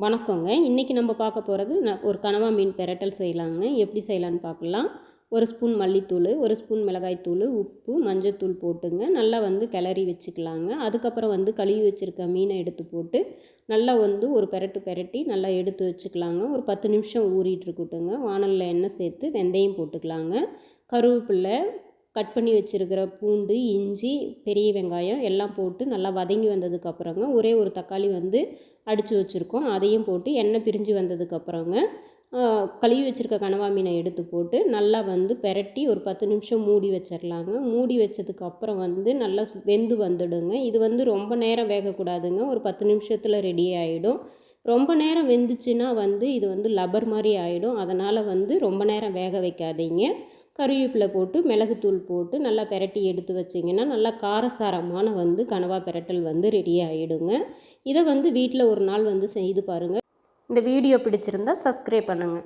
வணக்கங்க. இன்றைக்கி நம்ம பார்க்க போகிறது ஒரு கனவா மீன் பெரட்டல் செய்யலாங்க. எப்படி செய்யலான்னு பார்க்கலாம். ஒரு ஸ்பூன் மல்லித்தூள், ஒரு ஸ்பூன் மிளகாய்த்தூள், உப்பு, மஞ்சத்தூள் போட்டுங்க நல்லா கிளறி வச்சுக்கலாங்க. அதுக்கப்புறம் கழுவி வச்சுருக்க மீனை எடுத்து போட்டு நல்லா ஒரு பெரட்டி நல்லா எடுத்து வச்சுக்கலாங்க. ஒரு 10 நிமிஷம் ஊறிட்டு இருக்கட்டுங்க. வாணலில் எண்ணெய் சேர்த்து வெந்தயம் போட்டுக்கலாங்க. கருவேப்பிலை, கட் பண்ணி வச்சுருக்கிற பூண்டு, இஞ்சி, பெரிய வெங்காயம் எல்லாம் போட்டு நல்லா வதங்கி வந்ததுக்கப்புறங்க ஒரே ஒரு தக்காளி அடித்து வச்சுருக்கோம். அதையும் போட்டு எண்ணெய் பிரிஞ்சு வந்ததுக்கப்புறங்க கழுவி வச்சுருக்க கனவா மீனை எடுத்து போட்டு நல்லா பெரட்டி ஒரு 10 நிமிஷம் மூடி வச்சிடலாங்க. மூடி வச்சதுக்கப்புறம் நல்லா வெந்து வந்துடுங்க. இது ரொம்ப நேரம் வேகக்கூடாதுங்க. ஒரு 10 நிமிஷத்தில் ரெடி ஆகிடும். ரொம்ப நேரம் வெந்துச்சுன்னா இது லப்பர் மாதிரி ஆகிடும். அதனால் ரொம்ப நேரம் வேக வைக்காதீங்க. கறிவேப்பிலை போட்டு மிளகுத்தூள் போட்டு நல்லா பெரட்டி எடுத்து வச்சிங்கன்னா நல்லா காரசாரமான கனவா பெரட்டல் ரெடி ஆகிடுங்க. இதை வீட்டில் ஒரு நாள் செய்து பாருங்கள். இந்த வீடியோ பிடிச்சிருந்தால் சப்ஸ்கிரைப் பண்ணுங்கள்.